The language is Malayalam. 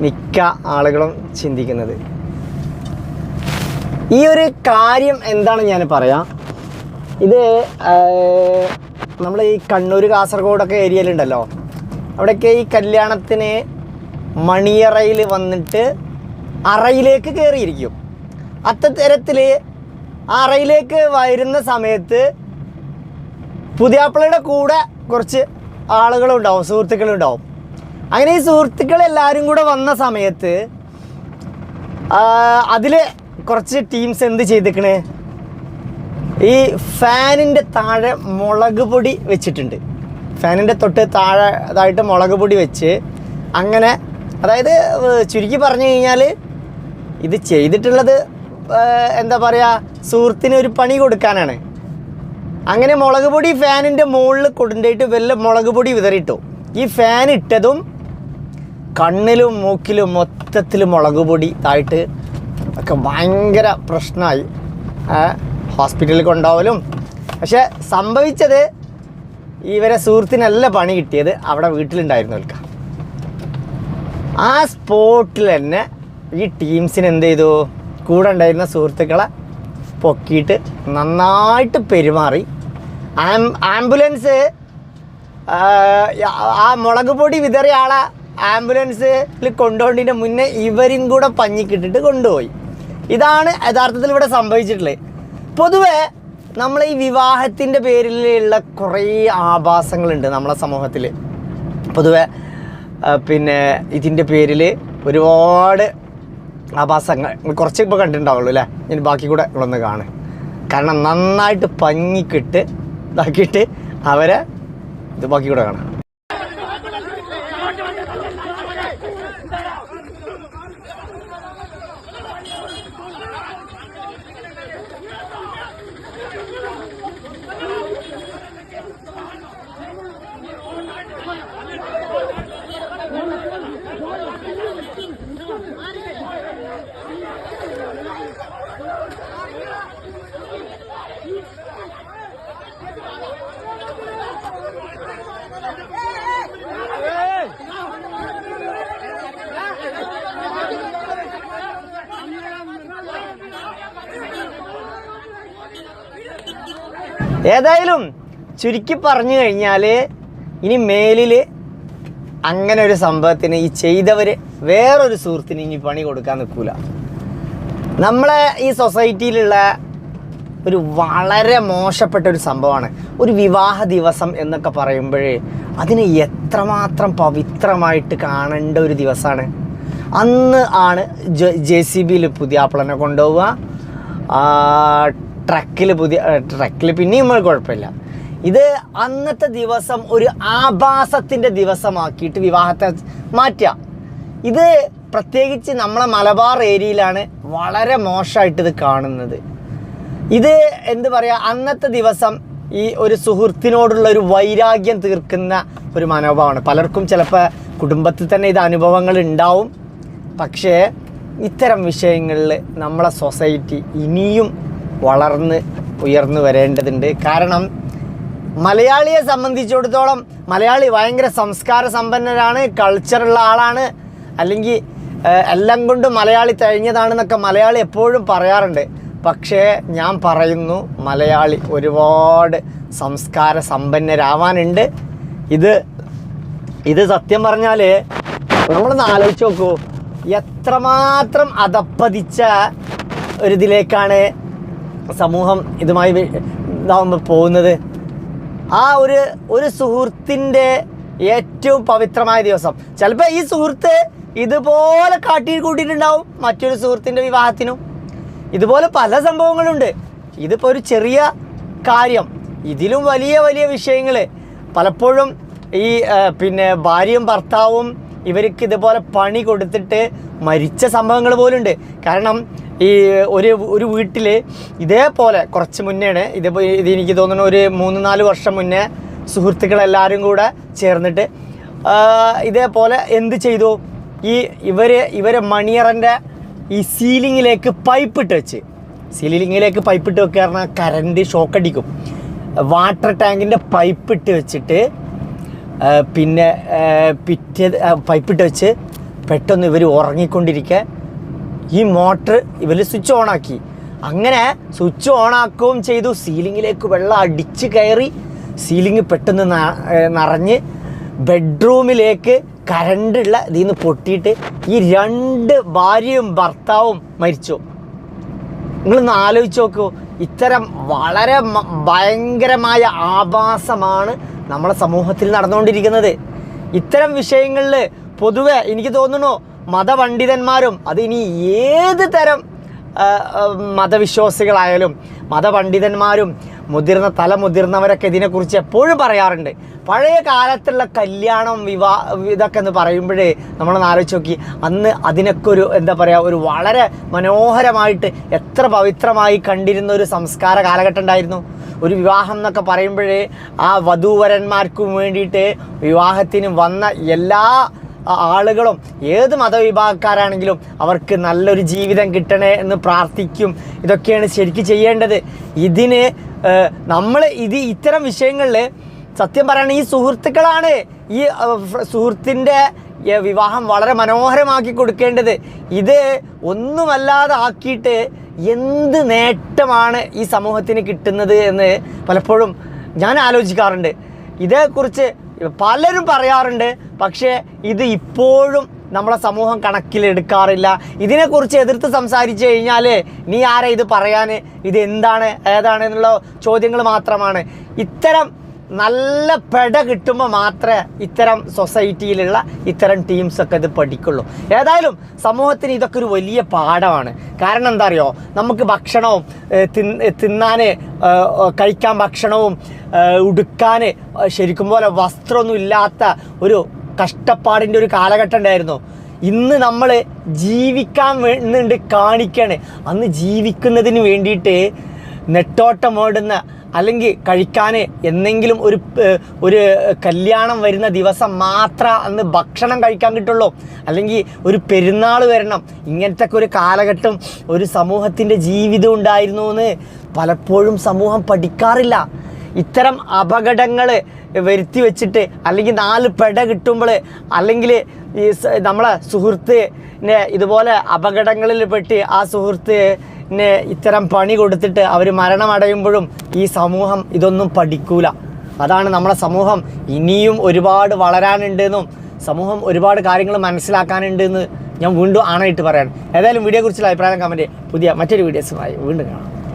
മിക്ക ആളുകളും ചിന്തിക്കുന്നത്. ഈ ഒരു കാര്യം എന്താണ് ഞാൻ പറയാം. ഇത് നമ്മൾ ഈ കണ്ണൂർ കാസർഗോഡൊക്കെ ഏരിയയിലുണ്ടല്ലോ, അവിടെയൊക്കെ ഈ കല്യാണത്തിന് മണിയറയിൽ വന്നിട്ട് അറയിലേക്ക് കയറിയിരിക്കും. അത്തരത്തിൽ അറയിലേക്ക് വരുന്ന സമയത്ത് പുതിയാപ്പിളയുടെ കൂടെ കുറച്ച് ആളുകളുണ്ടാവും, സുഹൃത്തുക്കളുണ്ടാവും. അങ്ങനെ ഈ സുഹൃത്തുക്കളെല്ലാവരും കൂടെ വന്ന സമയത്ത് അതിൽ കുറച്ച് ടീംസ് എന്ത് ചെയ്തിക്കണ്, ഈ ഫാനിൻ്റെ താഴെ മുളക് പൊടി വെച്ചിട്ടുണ്ട്. ഫാനിൻ്റെ തൊട്ട് താഴെ അതായിട്ട് മുളക് പൊടി വെച്ച് അങ്ങനെ, അതായത് ചുരുക്കി പറഞ്ഞു കഴിഞ്ഞാൽ ഇത് ചെയ്തിട്ടുള്ളത് എന്താ പറയുക, സുഹൃത്തിന് ഒരു പണി കൊടുക്കാനാണ്. അങ്ങനെ മുളക് പൊടി ഫാനിൻ്റെ മുകളിൽ കൊണ്ടുപോയിട്ട് വല്ല മുളക് പൊടി വിതറിയിട്ടു. ഈ ഫാൻ ഇട്ടതും കണ്ണിലും മൂക്കിലും മൊത്തത്തിൽ മുളക് പൊടി ആയിട്ട് ഒക്കെ ഭയങ്കര പ്രശ്നമായി. ഹോസ്പിറ്റലിൽ കൊണ്ടുപോകലും. പക്ഷെ സംഭവിച്ചത് ഇവരെ സുഹൃത്തിനല്ല പണി കിട്ടിയത്, അവിടെ വീട്ടിലുണ്ടായിരുന്നു അവർക്ക്. ആ സ്പോട്ടിൽ തന്നെ ഈ ടീംസിന് എന്ത് ചെയ്തു, കൂടെ ഉണ്ടായിരുന്ന സുഹൃത്തുക്കളെ പൊക്കിയിട്ട് നന്നായിട്ട് പെരുമാറി. ആംബുലൻസ് ആ മുളക് പൊടി വിതറിയ ആളെ ആംബുലൻസിൽ കൊണ്ടുപോകേണ്ടതിന് മുന്നേ ഇവരും കൂടെ പഞ്ഞിക്കിട്ടിട്ട് കൊണ്ടുപോയി. ഇതാണ് യഥാർത്ഥത്തിൽ ഇവിടെ സംഭവിച്ചിട്ടുള്ളത്. പൊതുവെ നമ്മൾ ഈ വിവാഹത്തിൻ്റെ പേരിലുള്ള കുറേ ആഭാസങ്ങളുണ്ട് നമ്മളെ സമൂഹത്തിൽ. പൊതുവെ പിന്നെ ഇതിൻ്റെ പേരിൽ ഒരുപാട് ആഭാസങ്ങൾ കുറച്ച് ഇപ്പോൾ കണ്ടിട്ടുണ്ടാവുള്ളൂ അല്ലേ. ഇനി ബാക്കി കൂടെ നിങ്ങളൊന്ന് കാണും. കാരണം നന്നായിട്ട് പഞ്ഞിക്കിട്ട് ഇതാക്കിയിട്ട് അവരെ ഇത് ബാക്കി കൂടെ കാണാം. ഏതായാലും ചുരുക്കി പറഞ്ഞു കഴിഞ്ഞാൽ ഇനി മേലിൽ അങ്ങനെ ഒരു സംഭവത്തിന് ഈ ചെയ്തവർ വേറൊരു സുഹൃത്തിന് ഇനി പണി കൊടുക്കാൻ നിൽക്കില്ല. നമ്മളെ ഈ സൊസൈറ്റിയിലുള്ള ഒരു വളരെ മോശപ്പെട്ട ഒരു സംഭവമാണ് ഒരു വിവാഹ ദിവസം എന്നൊക്കെ പറയുമ്പോഴേ അതിനെ എത്രമാത്രം പവിത്രമായിട്ട് കാണേണ്ട ഒരു ദിവസമാണ്. അന്ന് ആണ് JCBയിൽ പുതിയാപ്പിളനെ കൊണ്ടുപോവുക, ട്രക്കിൽ പിന്നെയും കുഴപ്പമില്ല. ഇത് അന്നത്തെ ദിവസം ഒരു ആഭാസത്തിൻ്റെ ദിവസമാക്കിയിട്ട് വിവാഹത്തെ മാറ്റുക. ഇത് പ്രത്യേകിച്ച് നമ്മളെ മലബാർ ഏരിയയിലാണ് വളരെ മോശമായിട്ട് ഇത് കാണുന്നത്. ഇത് എന്ത് പറയുക, അന്നത്തെ ദിവസം ഈ ഒരു സുഹൃത്തിനോടുള്ള ഒരു വൈരാഗ്യം തീർക്കുന്ന ഒരു മനോഭാവമാണ്. പലർക്കും ചിലപ്പോൾ കുടുംബത്തിൽ തന്നെ ഇത് അനുഭവങ്ങൾ ഉണ്ടാവും. പക്ഷേ ഇത്തരം വിഷയങ്ങളിൽ നമ്മളെ സൊസൈറ്റി ഇനിയും വളർന്ന് ഉയർന്നു വരേണ്ടതുണ്ട്. കാരണം മലയാളിയെ സംബന്ധിച്ചിടത്തോളം മലയാളി ഭയങ്കര സംസ്കാര സമ്പന്നരാണ്, കൾച്ചറുള്ള ആളാണ്, അല്ലെങ്കിൽ എല്ലാം കൊണ്ടും മലയാളി കഴിഞ്ഞതാണെന്നൊക്കെ മലയാളി എപ്പോഴും പറയാറുണ്ട്. പക്ഷേ ഞാൻ പറയുന്നു, മലയാളി ഒരുപാട് സംസ്കാര സമ്പന്നരാവാനുണ്ട്. ഇത് സത്യം പറഞ്ഞാൽ നമ്മളൊന്ന് ആലോചിച്ച് നോക്കൂ, എത്രമാത്രം അധപ്പതിച്ച ഒരിതിലേക്കാണ് സമൂഹം ഇതുമായി ഇതാവുമ്പോൾ പോകുന്നത്. ആ ഒരു സുഹൃത്തിൻ്റെ ഏറ്റവും പവിത്രമായ ദിവസം ചിലപ്പോൾ ഈ സുഹൃത്ത് ഇതുപോലെ കൂട്ടിയിട്ടുണ്ടാവും മറ്റൊരു സുഹൃത്തിൻ്റെ വിവാഹത്തിനും. ഇതുപോലെ പല സംഭവങ്ങളുണ്ട്. ഇതിപ്പോൾ ഒരു ചെറിയ കാര്യം, ഇതിലും വലിയ വലിയ വിഷയങ്ങൾ പലപ്പോഴും ഈ പിന്നെ ഭാര്യയും ഭർത്താവും ഇവർക്ക് ഇതുപോലെ പണി കൊടുത്തിട്ട് മരിച്ച സംഭവങ്ങൾ പോലുണ്ട്. കാരണം ഈ ഒരു വീട്ടിൽ ഇതേപോലെ കുറച്ച് മുന്നേ ഇത് എനിക്ക് തോന്നുന്നു ഒരു 3-4 വർഷം മുന്നേ സുഹൃത്തുക്കളെല്ലാവരും കൂടെ ചേർന്നിട്ട് ഇതേപോലെ എന്ത് ചെയ്തു, ഇവരെ മണിയറൻ്റെ ഈ സീലിങ്ങിലേക്ക് പൈപ്പിട്ട് വെക്കുക പറഞ്ഞാൽ കറണ്ട് ഷോക്കടിക്കും. വാട്ടർ ടാങ്കിൻ്റെ പൈപ്പിട്ട് വെച്ചിട്ട് പിന്നെ പൈപ്പിട്ട് വെച്ച് പെട്ടെന്ന് ഇവർ ഉറങ്ങിക്കൊണ്ടിരിക്കെ ഈ മോട്ടർ ഇവർ സ്വിച്ച് ഓണാക്കി. അങ്ങനെ സ്വിച്ച് ഓണാക്കുകയും ചെയ്തു. സീലിങ്ങിലേക്ക് വെള്ളം അടിച്ച് കയറി. സീലിംഗ് പെട്ടെന്ന് നിറഞ്ഞ് ബെഡ്റൂമിലേക്ക് കറണ്ടുള്ള ഇതിൽ നിന്ന് പൊട്ടിയിട്ട് ഈ 2 ഭാര്യയും ഭർത്താവും മരിച്ചു. നിങ്ങളൊന്ന് ആലോചിച്ച് നോക്കൂ. ഇത്തരം വളരെ ഭയങ്കരമായ ആഭാസമാണ് നമ്മുടെ സമൂഹത്തിൽ നടന്നുകൊണ്ടിരിക്കുന്നത്. ഇത്തരം വിഷയങ്ങളിൽ പൊതുവെ എനിക്ക് തോന്നുന്നു മതപണ്ഡിതന്മാരും അത് ഇനി ഏത് തരം മതവിശ്വാസികളായാലും മതപണ്ഡിതന്മാരും മുതിർന്നവരൊക്കെ ഇതിനെക്കുറിച്ച് എപ്പോഴും പറയാറുണ്ട്. പഴയ കാലത്തുള്ള കല്യാണം ഇതൊക്കെ എന്ന് പറയുമ്പോഴേ നമ്മളൊന്ന് ആലോചിച്ച് നോക്കി. അന്ന് അതിനൊക്കെ ഒരു എന്താ പറയുക, ഒരു വളരെ മനോഹരമായിട്ട് എത്ര പവിത്രമായി കണ്ടിരുന്ന ഒരു സംസ്കാര കാലഘട്ടം ഉണ്ടായിരുന്നു. ഒരു വിവാഹം എന്നൊക്കെ പറയുമ്പോഴേ ആ വധൂവരന്മാർക്കും വേണ്ടിയിട്ട് വിവാഹത്തിന് വന്ന എല്ലാ ആളുകളും ഏത് മതവിഭാഗക്കാരാണെങ്കിലും അവർക്ക് നല്ലൊരു ജീവിതം കിട്ടണേ എന്ന് പ്രാർത്ഥിക്കും. ഇതൊക്കെയാണ് ശരിക്കും ചെയ്യേണ്ടത്. ഇതിന് നമ്മൾ ഇത്തരം വിഷയങ്ങളിൽ സത്യം പറയുകയാണെങ്കിൽ ഈ സുഹൃത്തുക്കളാണ് ഈ സുഹൃത്തിൻ്റെ വിവാഹം വളരെ മനോഹരമാക്കി കൊടുക്കേണ്ടത്. ഇത് ഒന്നുമല്ലാതെ ആക്കിയിട്ട് എന്ത് നേട്ടമാണ് ഈ സമൂഹത്തിന് കിട്ടുന്നത് എന്ന് പലപ്പോഴും ഞാൻ ആലോചിക്കാറുണ്ട്. ഇതേക്കുറിച്ച് പലരും പറയാറുണ്ട്. പക്ഷേ ഇത് ഇപ്പോഴും നമ്മളെ സമൂഹം കണക്കിലെടുക്കാറില്ല. ഇതിനെക്കുറിച്ച് എതിർത്ത് സംസാരിച്ചു കഴിഞ്ഞാൽ നീ ആരാ ഇത് പറയാൻ, ഇത് എന്താണ് ഏതാണ് എന്നുള്ള ചോദ്യങ്ങൾ മാത്രമാണ്. ഇത്തരം നല്ല പെട കിട്ടുമ്പോൾ മാത്രമേ ഇത്തരം സൊസൈറ്റിയിലുള്ള ഇത്തരം ടീംസൊക്കെ ഇത് പഠിക്കുള്ളൂ. ഏതായാലും സമൂഹത്തിന് ഇതൊക്കെ ഒരു വലിയ പാഠമാണ്. കാരണം എന്താ അറിയോ, നമുക്ക് ഭക്ഷണവും തിന്നാൻ കഴിക്കാൻ ഭക്ഷണവും ഉടുക്കാൻ ശരിക്കും പോലെ വസ്ത്രമൊന്നും ഇല്ലാത്ത ഒരു കഷ്ടപ്പാടിൻ്റെ ഒരു കാലഘട്ടം ഉണ്ടായിരുന്നു. ഇന്ന് നമ്മൾ ജീവിക്കാൻ വേണ്ടി കാണിക്കുകയാണ്. അന്ന് ജീവിക്കുന്നതിന് വേണ്ടിയിട്ട് നെട്ടോട്ടമോടുന്ന അല്ലെങ്കിൽ കഴിക്കാൻ എന്തെങ്കിലും ഒരു കല്യാണം വരുന്ന ദിവസം മാത്രം അന്ന് ഭക്ഷണം കഴിക്കാൻ കിട്ടുള്ളൂ, അല്ലെങ്കിൽ ഒരു പെരുന്നാൾ വരണം. ഇങ്ങനത്തെ ഒരു കാലഘട്ടം ഒരു സമൂഹത്തിൻ്റെ ജീവിതം ഉണ്ടായിരുന്നു എന്ന് പലപ്പോഴും സമൂഹം പഠിക്കാറില്ല. ഇത്തരം അപകടങ്ങൾ വരുത്തി വെച്ചിട്ട് അല്ലെങ്കിൽ 4 പെട കിട്ടുമ്പോൾ അല്ലെങ്കിൽ ഈ നമ്മളെ സുഹൃത്തിനെ ഇതുപോലെ അപകടങ്ങളിൽ പെട്ട് ആ സുഹൃത്തിനെ ഇത്തരം പണി കൊടുത്തിട്ട് അവർ മരണമടയുമ്പോഴും ഈ സമൂഹം ഇതൊന്നും പഠിക്കൂല. അതാണ് നമ്മളെ സമൂഹം ഇനിയും ഒരുപാട് വളരാനുണ്ടെന്നും സമൂഹം ഒരുപാട് കാര്യങ്ങൾ മനസ്സിലാക്കാനുണ്ടെന്ന് ഞാൻ വീണ്ടും ആണായിട്ട് പറയാൻ. ഏതായാലും വീഡിയോയെക്കുറിച്ചുള്ള അഭിപ്രായം കമൻറ്റ്. മറ്റൊരു വീഡിയോസുമായി വീണ്ടും കാണാം.